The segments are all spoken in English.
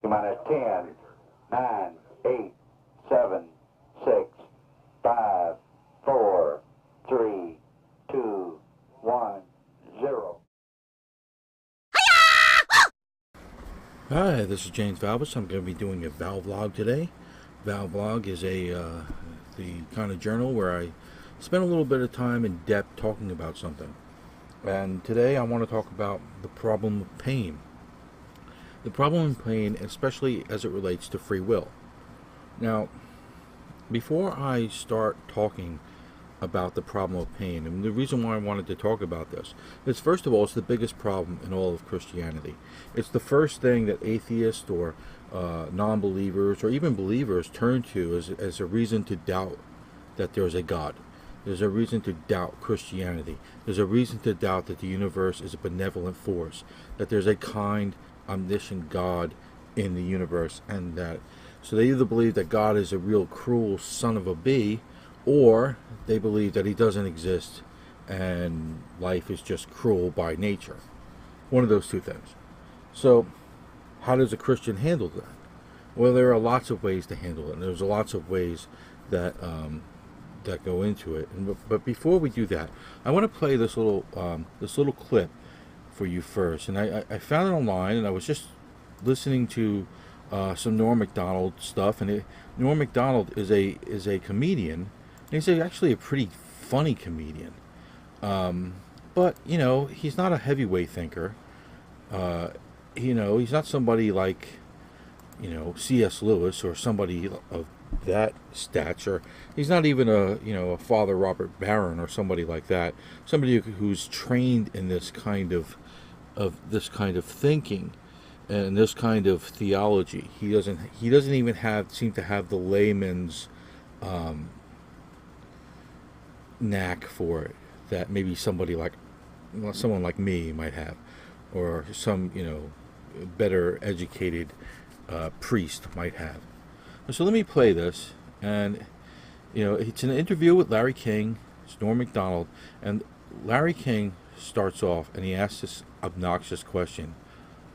Minus 10, 9, 8, 7, 6, 5, 4, 3, 2, 1, 0. Hi, this is James Valvis. I'm going to be doing a Valvlog today. Valvlog is the kind of journal where I spend a little bit of time in depth talking about something. And today I want to talk about the problem of pain. The problem of pain, especially as it relates to free will. Now, before I start talking about the problem of pain, and the reason why I wanted to talk about this is, first of all, it's the biggest problem in all of Christianity. It's the first thing that atheists or non-believers or even believers turn to as a reason to doubt that there's a God. There's a reason to doubt Christianity. There's a reason to doubt that the universe is a benevolent force, that there's a kind, omniscient God in the universe, and that so they either believe that God is a real cruel son of a bee, or they believe that he doesn't exist and life is just cruel by nature. One of those two things. So how does a Christian handle that? Well, there are lots of ways to handle it, and there's lots of ways that that go into it. But before we do that, I want to play this little clip for you first. And I found it online, and I was just listening to some Norm Macdonald stuff. And Norm Macdonald is a comedian. And he's actually a pretty funny comedian. But he's not a heavyweight thinker. He's not somebody like C.S. Lewis or somebody of that stature. He's not even a Father Robert Barron or somebody like that. Somebody who's trained in this kind of thinking and this kind of theology. He doesn't even seem to have the layman's knack for it that maybe someone like me might have, or some better educated priest might have. So let me play this, and it's an interview with Larry King. It's Norm Macdonald, and Larry King starts off and he asks this obnoxious question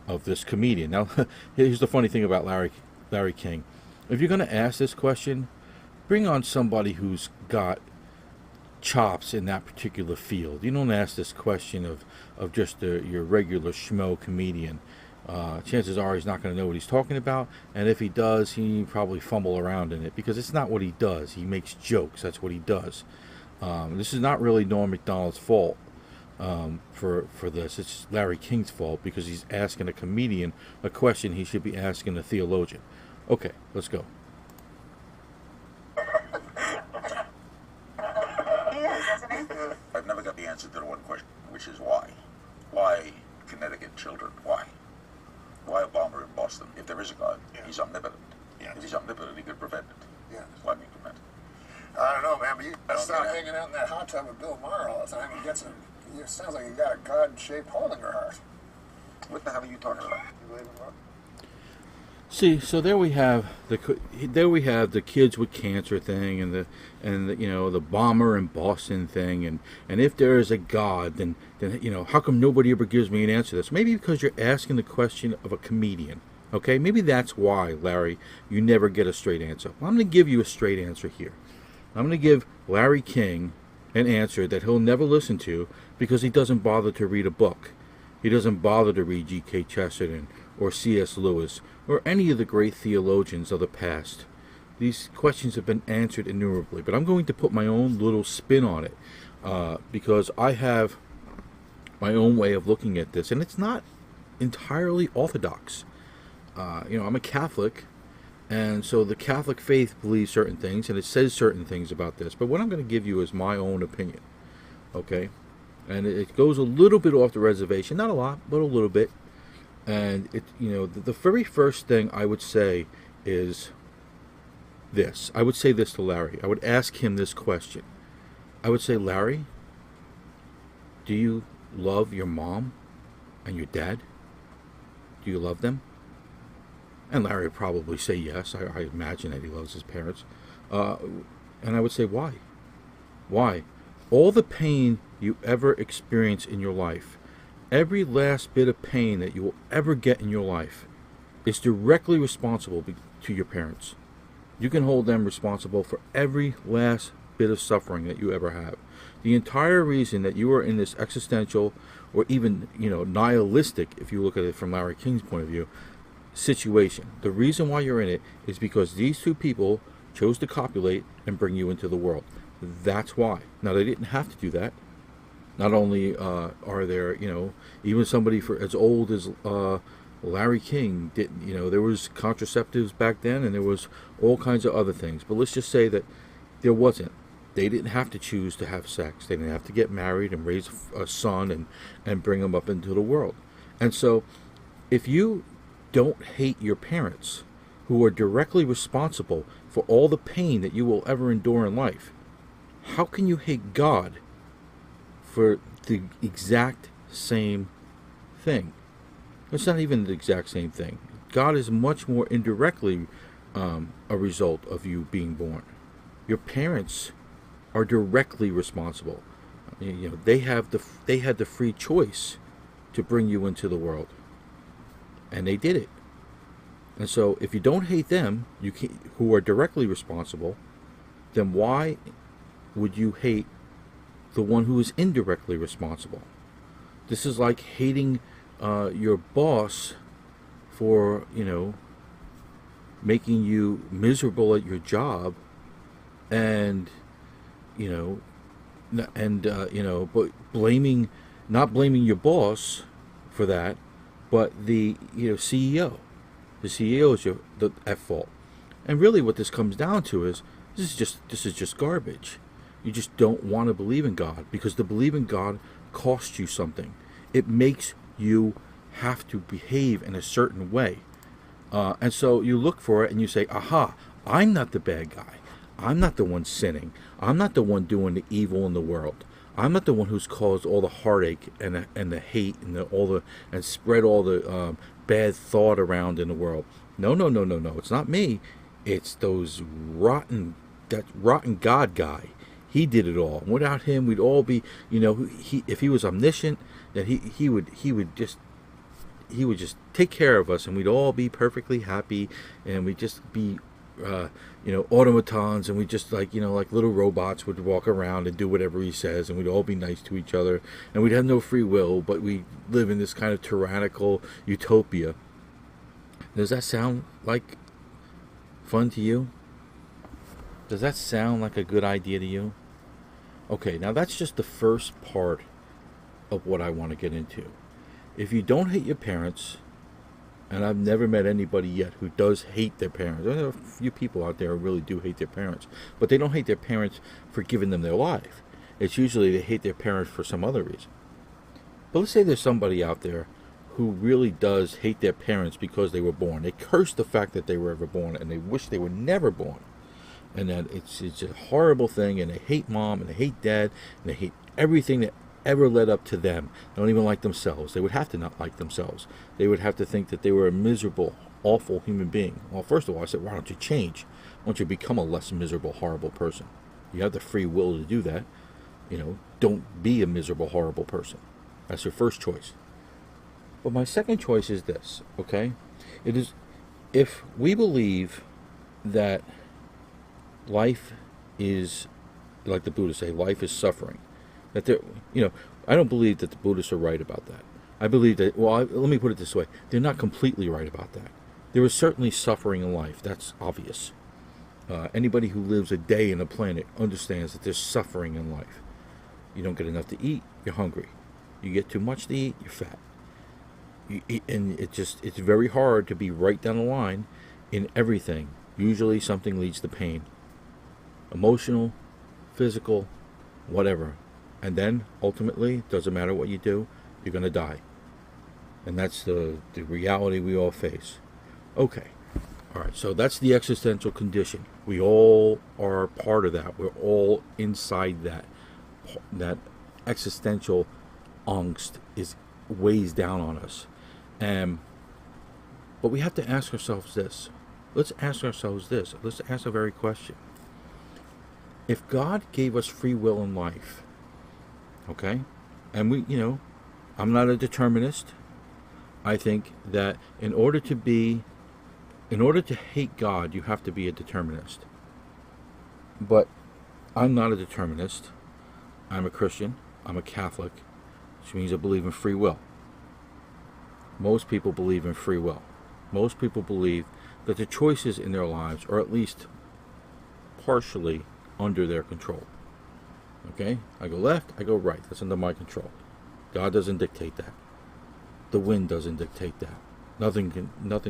of this comedian. Now, here's the funny thing about Larry King. If you're going to ask this question, bring on somebody who's got chops in that particular field. You don't ask this question of just your regular schmo comedian. Chances are he's not going to know what he's talking about, and if he does, he probably fumble around in it, because it's not what he does. He makes jokes. That's what he does. This is not really Norm Macdonald's fault for this. It's Larry King's fault, because he's asking a comedian a question he should be asking a theologian. Okay, let's go. I've never got the answer to the one question, which is why? Why Connecticut children? Why? Why a bomber in Boston? If there is a God, he's omnipotent. Yeah. If he's omnipotent, he could prevent it. Yeah. Why me prevent it? I don't know, man, but you don't stop get it. hanging out in that hot tub with Bill Maher all the time. It sounds like you got a God-shaped hole in your heart. What the hell are you talking about? You believe in God? See, so there we have the kids with cancer thing, and the bomber in Boston thing, and if there is a God, then how come nobody ever gives me an answer to this? Maybe because you're asking the question of a comedian. Okay, maybe that's why, Larry, you never get a straight answer. Well, I'm going to give you a straight answer here. I'm going to give Larry King an answer that he'll never listen to, because he doesn't bother to read a book. He doesn't bother to read G.K. Chesterton or C.S. Lewis or any of the great theologians of the past. These questions have been answered innumerably, but I'm going to put my own little spin on it, because I have my own way of looking at this, and it's not entirely orthodox. I'm a Catholic, and so the Catholic faith believes certain things, and it says certain things about this, but what I'm going to give you is my own opinion, okay? And it goes a little bit off the reservation, not a lot, but a little bit. And the very first thing I would say is this. I would say this to Larry. I would ask him this question. I would say, Larry, do you love your mom and your dad? Do you love them? And Larry would probably say yes. I imagine that he loves his parents. And I would say, why? Why? All the pain you ever experience in your life, every last bit of pain that you will ever get in your life, is directly responsible to your parents. You can hold them responsible for every last bit of suffering that you ever have. The entire reason that you are in this existential, or even, nihilistic, if you look at it from Larry King's point of view, situation, the reason why you're in it is because these two people chose to copulate and bring you into the world. That's why. Now, they didn't have to do that. Not only are there, even somebody for as old as Larry King didn't, there was contraceptives back then, and there was all kinds of other things. But let's just say that there wasn't. They didn't have to choose to have sex. They didn't have to get married and raise a son and bring him up into the world. And so, if you don't hate your parents, who are directly responsible for all the pain that you will ever endure in life, how can you hate God for the exact same thing? It's not even the exact same thing. God is much more indirectly a result of you being born. Your parents are directly responsible. They had the free choice to bring you into the world, and they did it. And so, if you don't hate them, who are directly responsible, then why would you hate the one who is indirectly responsible? This is like hating your boss for, making you miserable at your job, and but not blaming your boss for that, but the CEO. The CEO is at fault. And really, what this comes down to is this is just garbage. You just don't want to believe in God, because to believe in God costs you something. It makes you have to behave in a certain way. And so you look for it and you say, aha, I'm not the bad guy. I'm not the one sinning. I'm not the one doing the evil in the world. I'm not the one who's caused all the heartache and the hate and spread all the bad thought around in the world. No. It's not me. It's that rotten God guy. He did it all. Without him, we'd all be, if he was omniscient, that he would just take care of us, and we'd all be perfectly happy, and we'd just be automatons, and we just like little robots would walk around and do whatever he says, and we'd all be nice to each other, and we'd have no free will, but we live in this kind of tyrannical utopia. Does that sound like fun to you? Does that sound like a good idea to you? Okay, now that's just the first part of what I want to get into. If you don't hate your parents, and I've never met anybody yet who does hate their parents. There are a few people out there who really do hate their parents. But they don't hate their parents for giving them their life. It's usually they hate their parents for some other reason. But let's say there's somebody out there who really does hate their parents because they were born. They curse the fact that they were ever born, and they wish they were never born. And that it's a horrible thing, and they hate mom, and they hate dad, and they hate everything that ever led up to them. They don't even like themselves. They would have to not like themselves. They would have to think that they were a miserable, awful human being. Well, first of all, I said, why don't you change? Why don't you become a less miserable, horrible person? You have the free will to do that. Don't be a miserable, horrible person. That's your first choice. But my second choice is this, okay? It is, if we believe that life is, like the Buddhists say, life is suffering, that there, I don't believe that the Buddhists are right about that. I believe that, let me put it this way. They're not completely right about that. There is certainly suffering in life. That's obvious. Anybody who lives a day in a planet understands that there's suffering in life. You don't get enough to eat, you're hungry. You get too much to eat, you're fat. And it's very hard to be right down the line in everything. Usually something leads to pain. Emotional, physical, whatever. And then, ultimately, doesn't matter what you do, you're going to die. And that's the reality we all face. Okay. All right, so that's the existential condition. We all are part of that. We're all inside that. That existential angst weighs down on us. But we have to ask ourselves this. Let's ask ourselves this. Let's ask the very question. If God gave us free will in life, okay, and I'm not a determinist. I think that in order to be in order to hate God, you have to be a determinist. But I'm not a determinist. I'm a Christian. I'm a Catholic, which means I believe in free will. Most people believe in free will. Most people believe that the choices in their lives are at least partially under their control. Okay? I go left, I go right. That's under my control. God doesn't dictate that. The wind doesn't dictate that. Nothing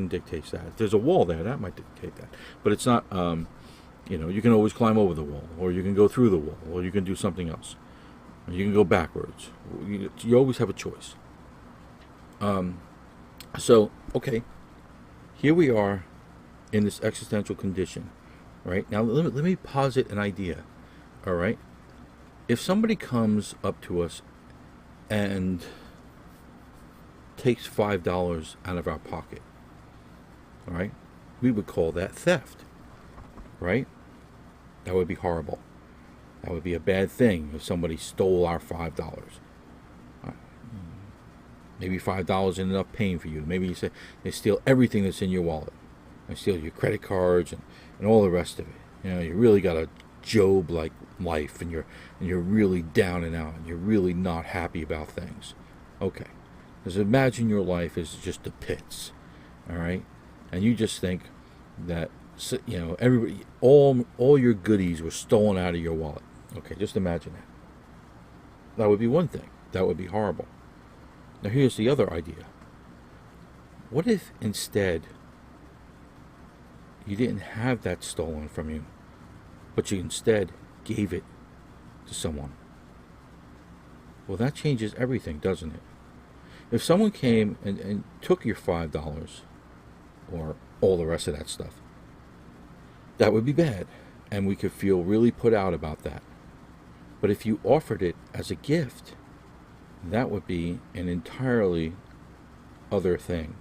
dictates that. If there's a wall there, that might dictate that. But it's not, you can always climb over the wall, or you can go through the wall, or you can do something else. Or you can go backwards. You always have a choice. So, okay, here we are in this existential condition, right? Now, let me posit an idea, all right? If somebody comes up to us and takes $5 out of our pocket, all right, we would call that theft, right? That would be horrible. That would be a bad thing if somebody stole our $5. Maybe $5 isn't enough paying for you. Maybe you say they steal everything that's in your wallet. They steal your credit cards and all the rest of it. You really got a Job-like life, and you're really down and out, and you're really not happy about things. Okay, just imagine your life is just the pits, all right, and you just think that everybody, all your goodies were stolen out of your wallet. Okay, just imagine that. That would be one thing. That would be horrible. Now here's the other idea. What if instead you didn't have that stolen from you, but you instead gave it to someone? Well, that changes everything, doesn't it? If someone came and took your $5 or all the rest of that stuff, that would be bad, and we could feel really put out about that. But if you offered it as a gift, that would be an entirely other thing.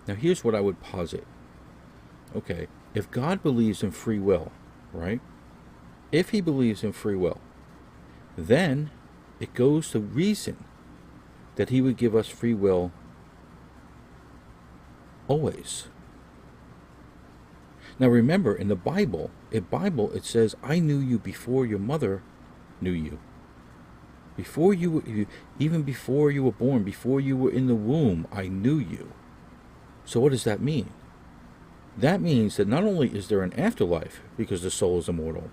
Now here's what I would posit. Okay, if God believes in free will, right? If he believes in free will, then it goes to reason that he would give us free will always. Now remember, in the Bible, it says, I knew you before your mother knew you. Even before you were born, before you were in the womb, I knew you. So what does that mean? That means that not only is there an afterlife, because the soul is immortal,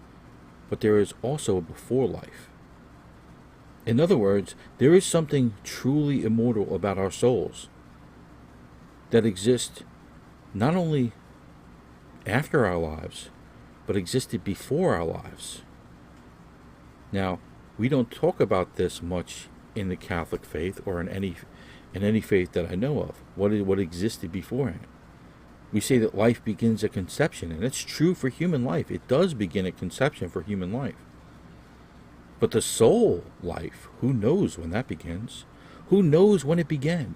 but there is also a before life. In other words, there is something truly immortal about our souls that exists not only after our lives, but existed before our lives. Now, we don't talk about this much in the Catholic faith or in any faith that I know of. What existed beforehand? We say that life begins at conception, and it's true for human life. It does begin at conception for human life. But the soul life, who knows when that begins? Who knows when it began?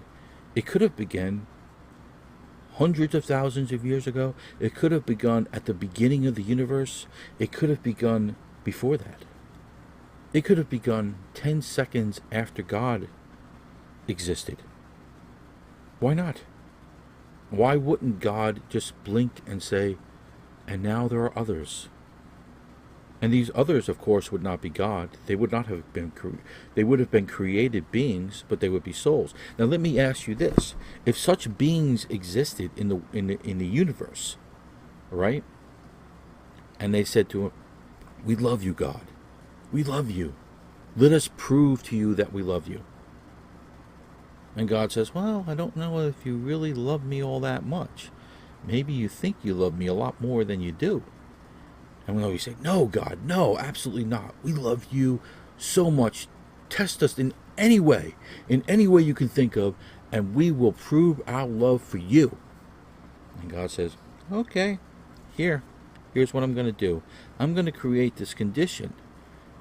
It could have begun hundreds of thousands of years ago. It could have begun at the beginning of the universe. It could have begun before that. It could have begun 10 seconds after God existed. Why not? Why wouldn't God just blink and say, and now there are others? And these others, of course, would not be God. They would not have been they would have been created beings, but they would be souls. Now let me ask you this. If such beings existed in the universe, right? And they said to him, we love you, God. We love you. Let us prove to you that we love you. And God says, well, I don't know if you really love me all that much. Maybe you think you love me a lot more than you do. And we say, no, God, no, absolutely not. We love you so much. Test us in any way you can think of, and we will prove our love for you. And God says, okay, here's what I'm going to do. I'm going to create this condition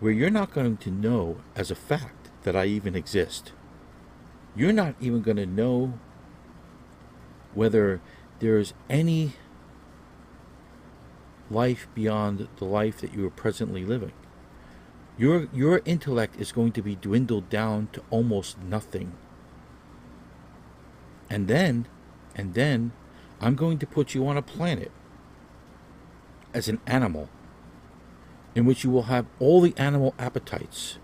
where you're not going to know as a fact that I even exist. You're not even going to know whether there's any life beyond the life that you are presently living. Your intellect is going to be dwindled down to almost nothing. And then I'm going to put you on a planet as an animal in which you will have all the animal appetites.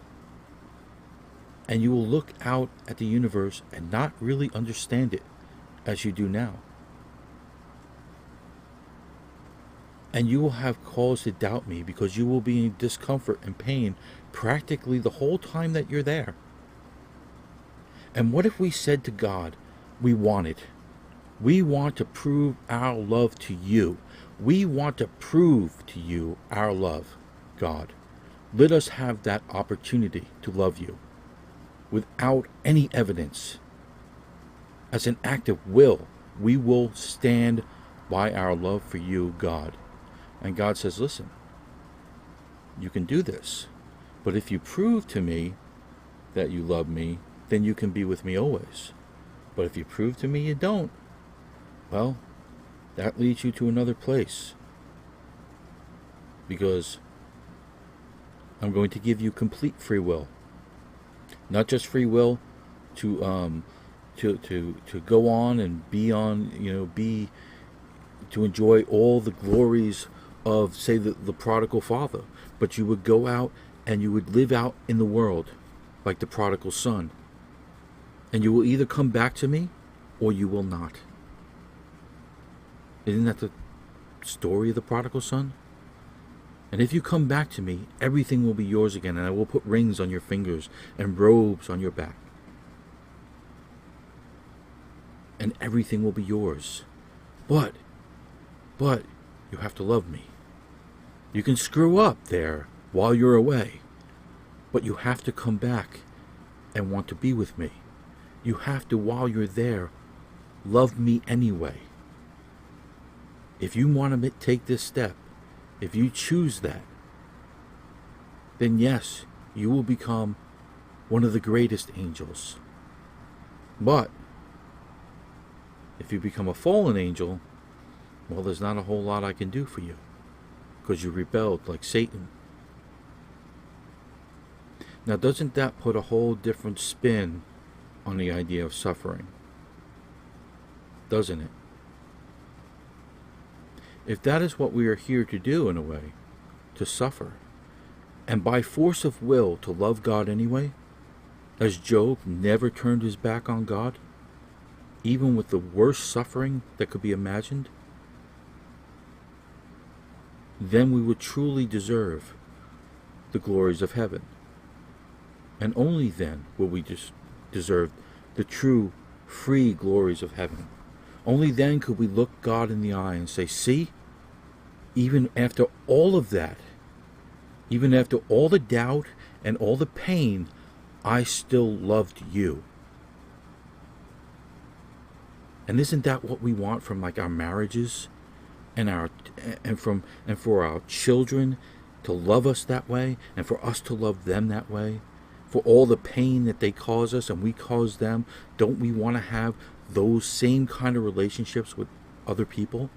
And you will look out at the universe and not really understand it as you do now. And you will have cause to doubt me because you will be in discomfort and pain practically the whole time that you're there. And what if we said to God, we want it. We want to prove our love to you. We want to prove to you our love, God. Let us have that opportunity to love you without any evidence. As an act of will, we will stand by our love for you, God. And God says, listen, you can do this, but if you prove to me that you love me, then you can be with me always. But if you prove to me you don't, well, that leads you to another place. Because I'm going to give you complete free will. Not just free will to go on and be on, to enjoy all the glories of, say, the prodigal father, but you would go out and you would live out in the world like the prodigal son. And you will either come back to me or you will not. Isn't that the story of the prodigal son? And if you come back to me, everything will be yours again, and I will put rings on your fingers and robes on your back. And everything will be yours. But you have to love me. You can screw up there while you're away, but you have to come back and want to be with me. You have to, while you're there, love me anyway. If you want to take this step, if you choose that, then yes, you will become one of the greatest angels. But if you become a fallen angel, well, there's not a whole lot I can do for you, because you rebelled like Satan. Now, doesn't that put a whole different spin on the idea of suffering? Doesn't it? If that is what we are here to do, in a way, to suffer, and by force of will to love God anyway, as Job never turned his back on God, even with the worst suffering that could be imagined, then we would truly deserve the glories of heaven. And only then will we deserve the true, free glories of heaven. Only then could we look God in the eye and say, see, even after all of that, even after all the doubt and all the pain, I still loved you. And isn't that what we want from, like, our marriages and for our children to love us that way, and for us to love them that way? For all the pain that they cause us and we cause them, don't we want to have those same kind of relationships with other people?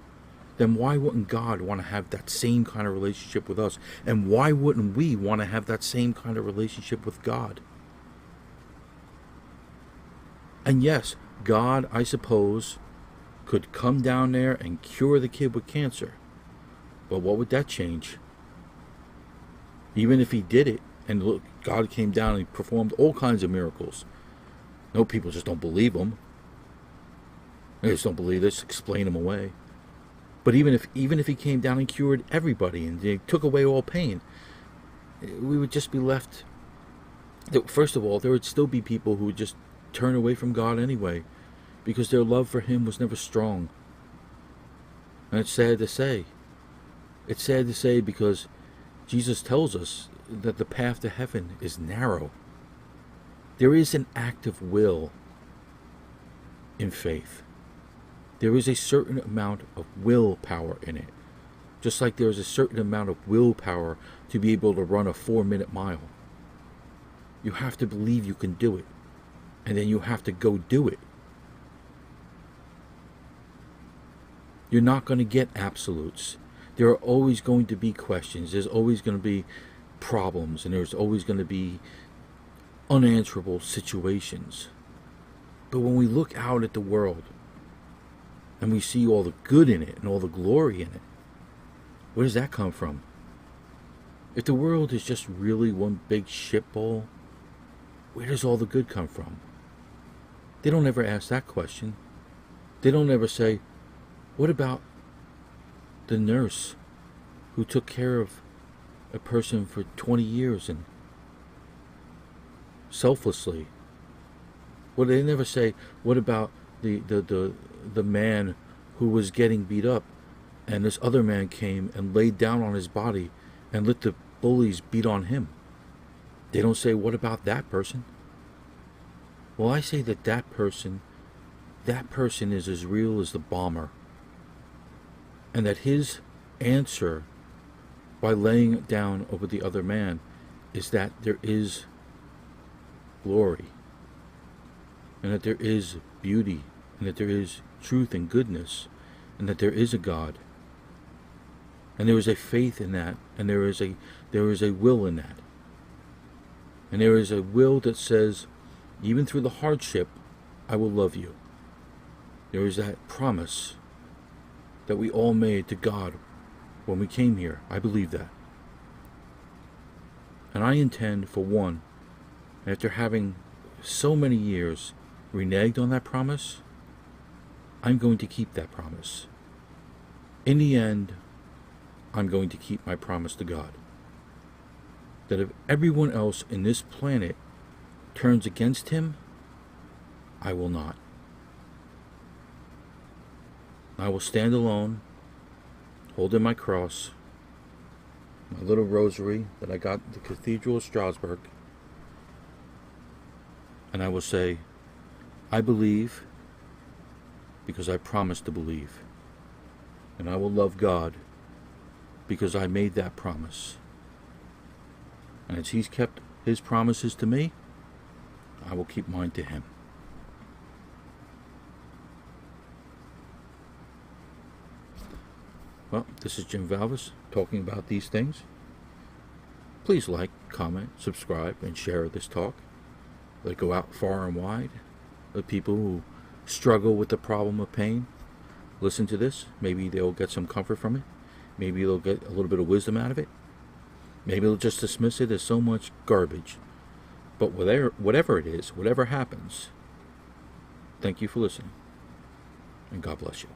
Then why wouldn't God want to have that same kind of relationship with us? And why wouldn't we want to have that same kind of relationship with God? And yes, God, I suppose, could come down there and cure the kid with cancer. But what would that change? Even if he did it, and look, God came down and performed all kinds of miracles. No, people just don't believe him. They just don't believe this, explain him away. But even if he came down and cured everybody and they took away all pain, we would just be left. First of all, there would still be people who would just turn away from God anyway, because their love for him was never strong. And it's sad to say. It's sad to say, because Jesus tells us that the path to heaven is narrow. There is an act of will in faith. There is a certain amount of willpower in it. Just like there is a certain amount of willpower to be able to run a 4-minute mile. You have to believe you can do it. And then you have to go do it. You're not going to get absolutes. There are always going to be questions. There's always going to be problems. And there's always going to be unanswerable situations. But when we look out at the world, and we see all the good in it and all the glory in it, where does that come from? If the world is just really one big shitbowl, where does all the good come from? They don't ever ask that question. They don't ever say, what about the nurse who took care of a person for 20 years and selflessly? Well, they never say, what about the man who was getting beat up and this other man came and laid down on his body and let the bullies beat on him? They don't say, what about that person? Well, I say that person is as real as the bomber, and that his answer by laying it down over the other man is that there is glory, and that there is beauty, and that there is truth and goodness, and that there is a God, and there is a faith in that, and there is a will in that, and there is a will that says, even through the hardship, I will love you. There is that promise that we all made to God when we came here. I believe that. And I intend, for one, after having so many years reneged on that promise, I'm going to keep that promise. In the end, I'm going to keep my promise to God. That if everyone else in this planet turns against him, I will not. I will stand alone, holding my cross, my little rosary that I got at the Cathedral of Strasbourg, and I will say, I believe because I promised to believe, and I will love God because I made that promise. And as He's kept His promises to me, I will keep mine to Him. Well, this is Jim Valvis talking about these things. Please like, comment, subscribe, and share this talk. Let it go out far and wide. Let people who struggle with the problem of pain listen to this. Maybe they'll get some comfort from it. Maybe they'll get a little bit of wisdom out of it. Maybe they'll just dismiss it as so much garbage. But whatever it is, whatever happens, thank you for listening. And God bless you.